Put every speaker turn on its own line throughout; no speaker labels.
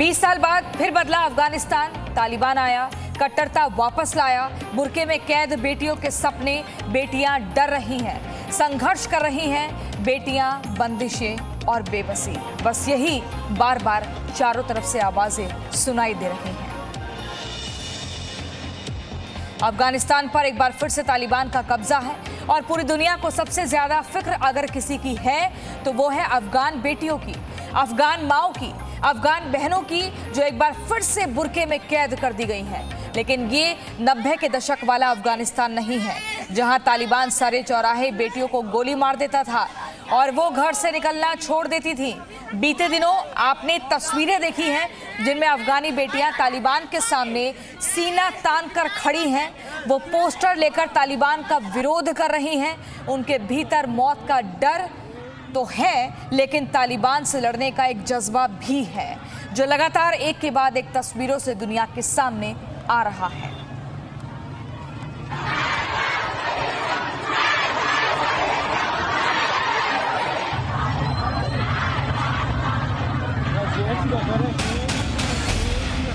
20 साल बाद फिर बदला अफगानिस्तान, तालिबान आया, कट्टरता वापस लाया, बुर्के में कैद बेटियों के सपने, बेटियां डर रही हैं, संघर्ष कर रही हैं, बेटियां बंदिशें और बेबसी, बस यही बार बार चारों तरफ से आवाजें सुनाई दे रही हैं। अफगानिस्तान पर एक बार फिर से तालिबान का कब्जा है और पूरी दुनिया को सबसे ज्यादा फिक्र अगर किसी की है तो वो है अफगान बेटियों की, अफगान माओं की, अफगान बहनों की, जो एक बार फिर से बुर्के में कैद कर दी गई हैं। लेकिन ये 90 के दशक वाला अफगानिस्तान नहीं है जहां तालिबान सारे चौराहे बेटियों को गोली मार देता था और वो घर से निकलना छोड़ देती थी। बीते दिनों आपने तस्वीरें देखी हैं जिनमें अफगानी बेटियां तालिबान के सामने सीना तान कर खड़ी हैं। वो पोस्टर लेकर तालिबान का विरोध कर रही हैं। उनके भीतर मौत का डर तो है, लेकिन तालिबान से लड़ने का एक जज्बा भी है जो लगातार एक के बाद एक तस्वीरों से दुनिया के सामने आ रहा है।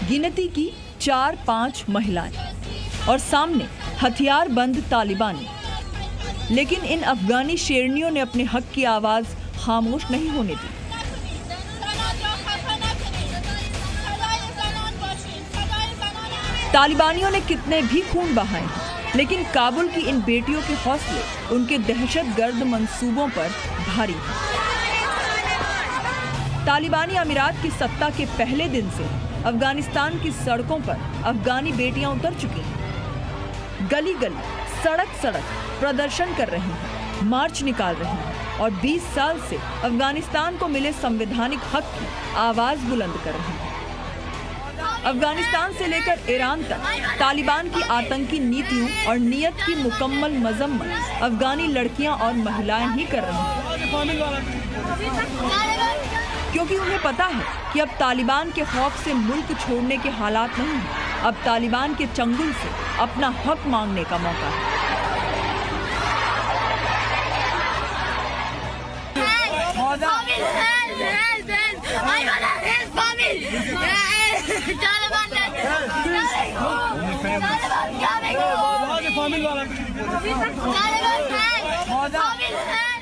गिनती की 4-5 महिलाएं और सामने हथियार बंद तालिबानी, लेकिन इन अफगानी शेरनियों ने अपने हक की आवाज खामोश नहीं होने दी। तालिबानियों ने कितने भी खून बहाए हैं, लेकिन काबुल की इन बेटियों के हौसले उनके दहशतगर्द मंसूबों पर भारी हैं। तालिबानी अमीरात की सत्ता के पहले दिन से अफगानिस्तान की सड़कों पर अफगानी बेटियां उतर चुकी हैं। गली गली, सड़क सड़क प्रदर्शन कर रही हैं, मार्च निकाल रही हैं और 20 साल से अफगानिस्तान को मिले संवैधानिक हक की आवाज बुलंद कर रही हैं। अफगानिस्तान से लेकर ईरान तक तालिबान की आतंकी नीतियों और नीयत की मुकम्मल मजम्मत अफगानी लड़कियां और महिलाएं ही कर रही हैं, क्योंकि उन्हें पता है कि अब तालिबान के खौफ से मुल्क छोड़ने के हालात नहीं हैं। अब तालिबान के चंगुल से अपना हक मांगने का मौका है।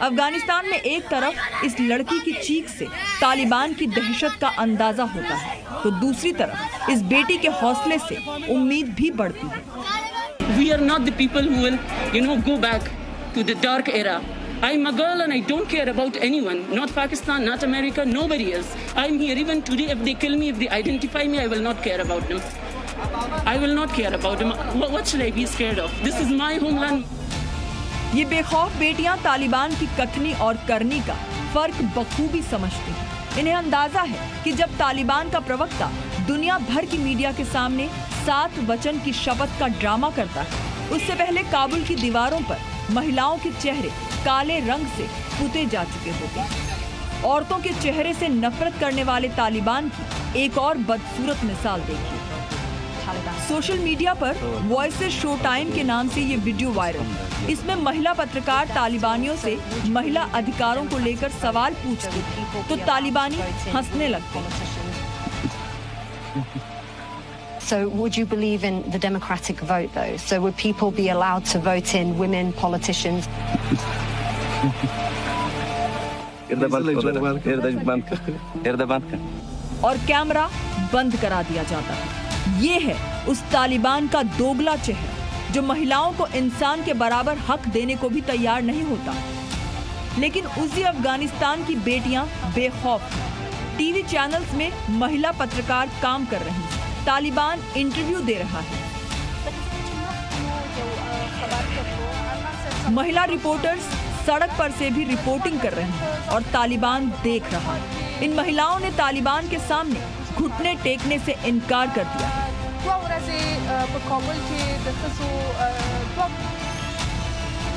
अफगानिस्तान में एक तरफ इस लड़की की चीख से तालिबान की दहशत का अंदाजा होता है, तो दूसरी तरफ इस बेटी के हौसले से उम्मीद भी बढ़ती है।
We are not the people who will, go back to the dark era. I'm a girl and I don't care about anyone, not Pakistan, not America, nobody else. I'm here even today. If they kill me, if they identify me, I will not care about them. I will not care about them. What should I be scared of? This is my homeland.
ये बेखौफ बेटियां तालिबान की कथनी और करनी का फर्क बखूबी समझती हैं। इन्हें अंदाजा है कि जब तालिबान का प्रवक्ता दुनिया भर की मीडिया के सामने 7 वचन की शपथ का ड्रामा करता है, उससे पहले काबुल की दीवारों पर महिलाओं के चेहरे काले रंग से पुते जा चुके होते हैं। औरतों के चेहरे से नफरत करने वाले तालिबान की एक और बदसूरत मिसाल देखिए। सोशल मीडिया पर वॉइसेस शो टाइम के नाम से ये वीडियो वायरल है। इसमें महिला पत्रकार तालिबानियों से महिला अधिकारों को लेकर सवाल पूछती तो तालिबानी हंसने लगते हैं।
So would you believe in the democratic vote though? So would people be allowed to vote in women politicians?
और कैमरा बंद करा दिया जाता है। ये है उस तालिबान का दोगला चेहरा जो महिलाओं को इंसान के बराबर हक देने को भी तैयार नहीं होता। लेकिन उसी अफगानिस्तान की बेटियां बेखौफ हैं। टीवी चैनल्स में महिला पत्रकार काम कर रही हैं, तालिबान इंटरव्यू दे रहा है, महिला रिपोर्टर्स सड़क पर से भी रिपोर्टिंग कर रही हैं और तालिबान देख रहा है। इन महिलाओं ने तालिबान के सामने घुटने टेकने से इनकार कर दिया है।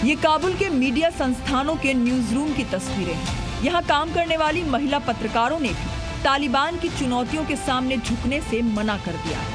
ये काबुल के मीडिया संस्थानों के न्यूज रूम की तस्वीरें हैं। यहाँ काम करने वाली महिला पत्रकारों ने भी तालिबान की चुनौतियों के सामने झुकने से मना कर दिया है।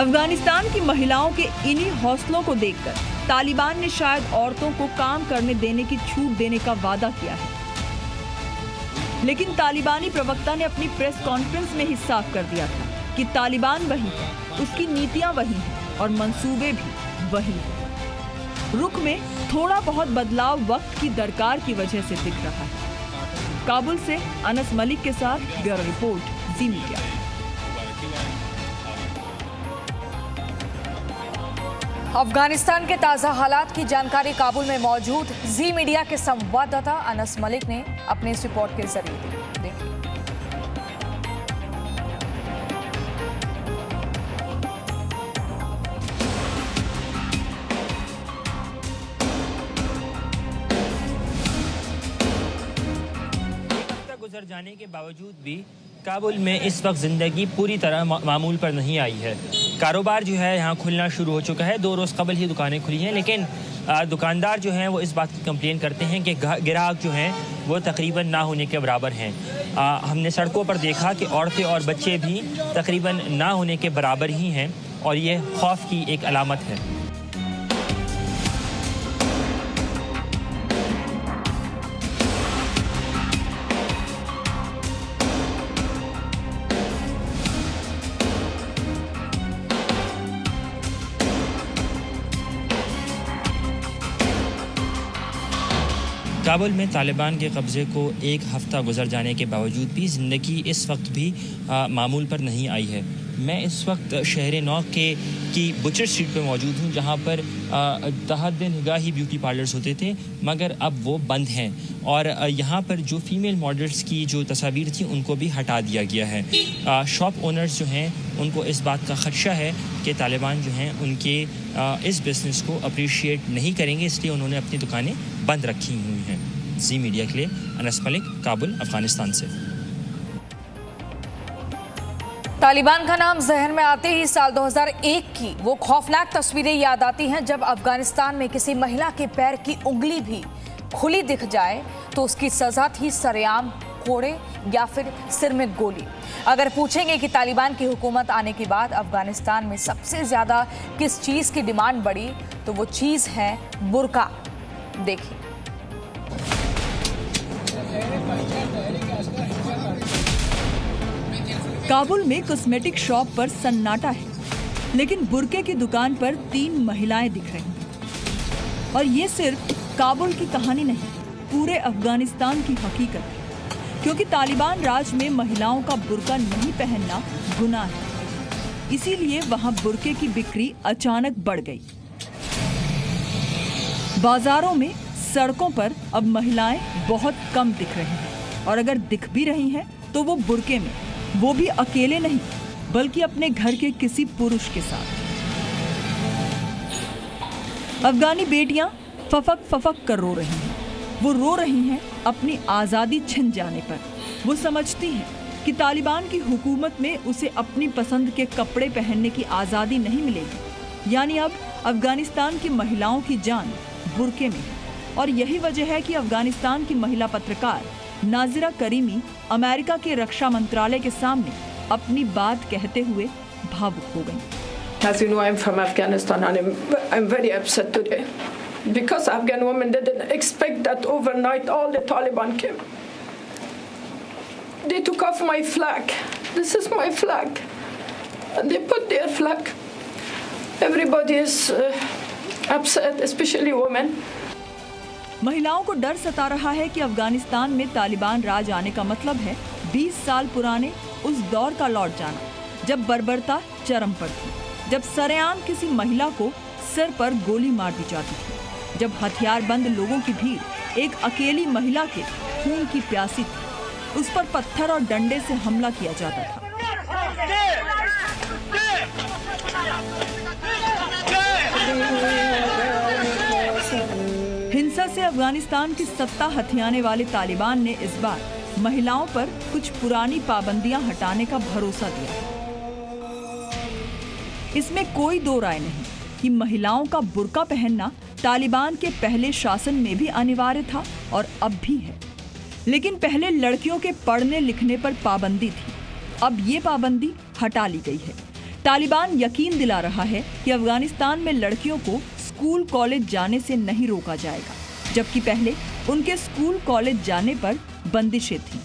अफगानिस्तान की महिलाओं के इन्हीं हौसलों को देखकर तालिबान ने शायद औरतों को काम करने देने की छूट देने का वादा किया है, लेकिन तालिबानी प्रवक्ता ने अपनी प्रेस कॉन्फ्रेंस में ही साफ कर दिया था कि तालिबान वही है, उसकी नीतियां वही हैं और मंसूबे भी वही हैं। रुख में थोड़ा बहुत बदलाव वक्त की दरकार की वजह से दिख रहा है। काबुल से अनस मलिक के साथ ब्यूरो रिपोर्ट, जी मीडिया।
अफगानिस्तान के ताज़ा हालात की जानकारी काबुल में मौजूद जी मीडिया के संवाददाता अनस मलिक ने अपने इस रिपोर्ट के जरिए दी।
गुजर जाने के बावजूद भी काबुल में इस वक्त ज़िंदगी पूरी तरह मामूल पर नहीं आई है। कारोबार जो है यहाँ खुलना शुरू हो चुका है, 2 रोज़ कबल ही दुकानें खुली हैं, लेकिन दुकानदार जो हैं वो इस बात की कंप्लेन करते हैं कि ग्राहक जो हैं वो तकरीबन ना होने के बराबर हैं। हमने सड़कों पर देखा कि औरतें और बच्चे भी तकरीबन ना होने के बराबर ही हैं और ये खौफ की एक अलामत है। काबुल में तालिबान के कब्ज़े को 1 हफ़्ता गुजर जाने के बावजूद भी ज़िंदगी इस वक्त भी मामूल पर नहीं आई है। मैं इस वक्त शहर नौ की बुचर स्ट्रीट पर मौजूद हूँ, जहाँ पर तहद निगाह ही ब्यूटी पार्लर्स होते थे, मगर अब वो बंद हैं और यहाँ पर जो फ़ीमेल मॉडल्स की जो तस्वीर थी उनको भी हटा दिया गया है। शॉप ओनर्स जो हैं उनको इस बात का ख़दशा है कि तालिबान जो हैं उनके इस बिज़नेस को अप्रिशिएट नहीं करेंगे, इसलिए उन्होंने अपनी दुकानें बंद रखी हुई हैं। जी मीडिया के लिए अनस मलिक, काबुल, अफ़गानिस्तान से।
तालिबान का नाम जहन में आते ही साल 2001 की वो खौफनाक तस्वीरें याद आती हैं, जब अफगानिस्तान में किसी महिला के पैर की उंगली भी खुली दिख जाए तो उसकी सजा थी सरेआम कोड़े या फिर सिर में गोली। अगर पूछेंगे कि तालिबान की हुकूमत आने के बाद अफगानिस्तान में सबसे ज्यादा किस चीज की डिमांड बढ़ी, तो वो चीज है बुर्का। देखिए।
काबुल में कॉस्मेटिक शॉप पर सन्नाटा है, लेकिन बुर्के की दुकान पर 3 महिलाएं दिख रही हैं। और ये सिर्फ काबुल की कहानी नहीं, पूरे अफगानिस्तान की हकीकत है, क्योंकि तालिबान राज में महिलाओं का बुर्का नहीं पहनना गुनाह है। इसीलिए वहां बुर्के की बिक्री अचानक बढ़ गई। बाजारों में, सड़कों पर अब महिलाएं बहुत कम दिख रही हैं, और अगर दिख भी रही हैं तो वो बुर्के में, वो भी अकेले नहीं बल्कि अपने घर के किसी पुरुष के साथ। अफगानी बेटियां फफक फफक कर रो रही हैं। वो रो रही हैं अपनी आज़ादी छिन जाने पर। वो समझती हैं कि तालिबान की हुकूमत में उसे अपनी पसंद के कपड़े पहनने की आज़ादी नहीं मिलेगी। यानी अब अफगानिस्तान की महिलाओं की जान बुर्के में है। और यही वजह है कि अफगानिस्तान की महिला पत्रकार नाजिरा करीमी अमेरिका के रक्षा मंत्रालय के सामने अपनी बात कहते हुए भावुक हो गई।
As you know, I'm from Afghanistan and I'm very upset today because Afghan women didn't expect that overnight all the Taliban came. They took off my flag. This is my flag. And they put their flag. Everybody is upset, especially women.
महिलाओं को डर सता रहा है कि अफगानिस्तान में तालिबान राज आने का मतलब है 20 साल पुराने उस दौर का लौट जाना, जब बर्बरता चरम पर थी, जब सरेआम किसी महिला को सिर पर गोली मार दी जाती थी, जब हथियारबंद लोगों की भीड़ एक अकेली महिला के खून की प्यासी थी, उस पर पत्थर और डंडे से हमला किया जाता था। हिंसा से अफगानिस्तान की सत्ता हथियाने वाले तालिबान ने इस बार महिलाओं पर कुछ पुरानी पाबंदियां हटाने का भरोसा दिया। इसमें कोई दो राय नहीं कि महिलाओं का बुर्का पहनना तालिबान के पहले शासन में भी अनिवार्य था और अब भी है। लेकिन पहले लड़कियों के पढ़ने लिखने पर पाबंदी थी, अब ये पाबंदी हटा ली गई है। तालिबान यकीन दिला रहा है कि अफगानिस्तान में लड़कियों को स्कूल कॉलेज जाने से नहीं रोका जाएगा, जबकि पहले उनके स्कूल कॉलेज जाने पर बंदिशें थीं।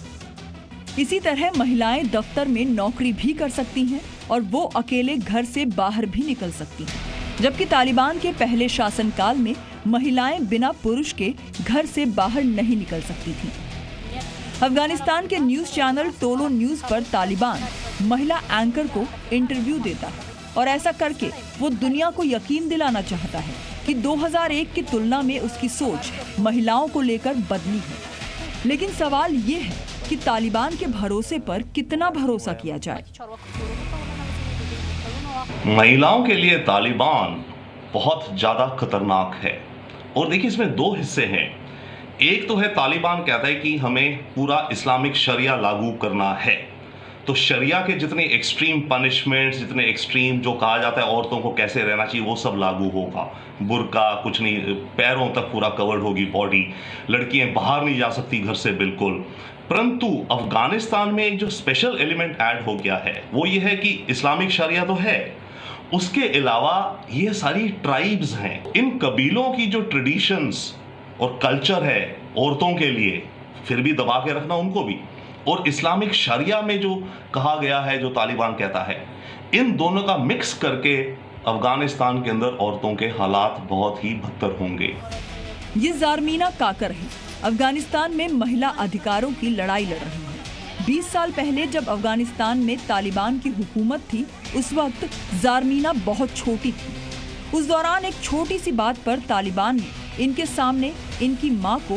इसी तरह महिलाएं दफ्तर में नौकरी भी कर सकती हैं और वो अकेले घर से बाहर भी निकल सकती हैं, जबकि तालिबान के पहले शासनकाल में महिलाएं बिना पुरुष के घर से बाहर नहीं निकल सकती थीं। अफगानिस्तान के न्यूज चैनल टोलो न्यूज पर तालिबान महिला एंकर को इंटरव्यू देता है और ऐसा करके वो दुनिया को यकीन दिलाना चाहता है कि 2001 की तुलना में उसकी सोच महिलाओं को लेकर बदली है। लेकिन सवाल ये है कि तालिबान के भरोसे पर कितना भरोसा किया जाए।
महिलाओं के लिए तालिबान बहुत ज्यादा खतरनाक है और देखिए इसमें दो हिस्से हैं। एक तो है तालिबान कहता है कि हमें पूरा इस्लामिक शरिया लागू करना है, तो शरिया के जितने एक्सट्रीम पनिशमेंट्स, जितने एक्सट्रीम जो कहा जाता है औरतों को कैसे रहना चाहिए, वो सब लागू होगा। बुर्का कुछ नहीं, पैरों तक पूरा कवर्ड होगी बॉडी, लड़कियां बाहर नहीं जा सकती घर से बिल्कुल। परंतु अफगानिस्तान में एक जो स्पेशल एलिमेंट ऐड हो गया है वो ये है कि इस्लामिक शरिया तो है, उसके अलावा ये सारी ट्राइब्स हैं, इन कबीलों की जो ट्रेडिशंस और कल्चर है औरतों के लिए, फिर भी दबा के रखना उनको भी, और इस्लामिक शरिया में जो कहा गया है, जो तालिबान कहता है, इन दोनों का मिक्स करके अफगानिस्तान के अंदर औरतों के हालात बहुत ही बदतर होंगे।
ये ज़ारमीना काकर है, अफगानिस्तान में महिला अधिकारों की लड़ाई लड़ रही है। 20 साल पहले जब अफगानिस्तान में तालिबान की हुकूमत थी, उस वक्त ज़ारमीना बहुत छोटी थी। उस दौरान एक छोटी सी बात पर तालिबान ने इनके सामने इनकी माँ को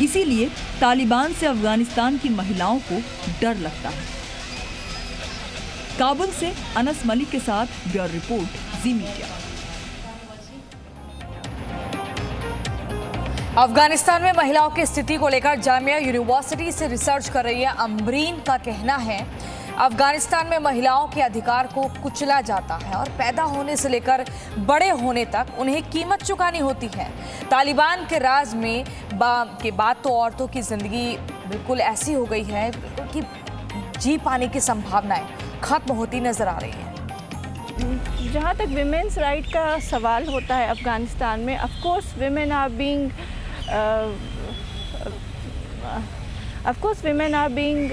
इसीलिए तालिबान से अफगानिस्तान की महिलाओं को डर लगता है। काबुल से अनस मलिक के साथ ब्यूरो रिपोर्ट, जी मीडिया।
अफगानिस्तान में महिलाओं की स्थिति को लेकर जामिया यूनिवर्सिटी से रिसर्च कर रही है अमरीन का कहना है अफगानिस्तान में महिलाओं के अधिकार को कुचला जाता है और पैदा होने से लेकर बड़े होने तक उन्हें कीमत चुकानी होती है। तालिबान के राज में के बाद तो औरतों की जिंदगी बिल्कुल ऐसी हो गई है कि जी पाने की संभावनाएं खत्म होती नजर आ रही हैं।
जहाँ तक विमेंस राइट का सवाल होता है अफगानिस्तान में, of course women are being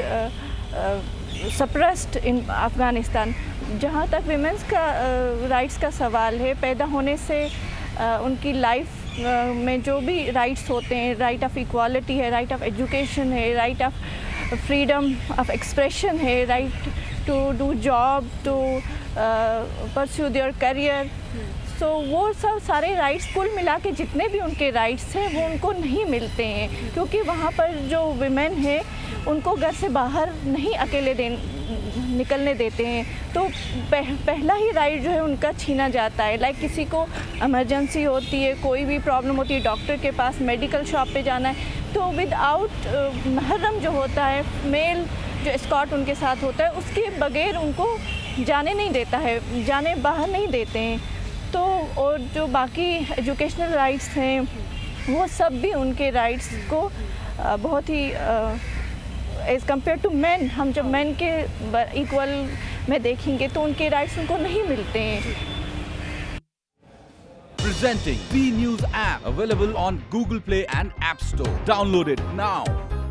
suppressed in Afghanistan. जहाँ तक विमेंस का राइट्स का सवाल है, पैदा होने से उनकी लाइफ में जो भी राइट्स होते हैं, राइट ऑफ इक्वालिटी है, राइट ऑफ एजुकेशन है, right of freedom of expression है, right to do job, to pursue their career, so वो सब सारे राइट्स कुल मिला के जितने भी उनके राइट्स हैं वो उनको नहीं मिलते हैं, क्योंकि वहाँ पर जो विमेन है उनको घर से बाहर नहीं अकेले निकलने देते हैं। तो पहला ही राइट जो है उनका छीना जाता है। लाइक किसी को इमरजेंसी होती है, कोई भी प्रॉब्लम होती है, डॉक्टर के पास, मेडिकल शॉप पे जाना है, तो विदाउट महरम जो होता है, मेल जो एस्कॉर्ट उनके साथ होता है, उसके बगैर उनको जाने नहीं देता है, जाने बाहर नहीं देते हैं। तो और जो बाकी एजुकेशनल राइट्स हैं वो सब भी उनके राइट्स को बहुत ही एज़ कम्पेयर टू मैन, हम जब मैन के इक्वल में देखेंगे तो उनके राइट्स उनको नहीं मिलते हैं।
Presenting B News app available on Google Play and App Store. Download it now.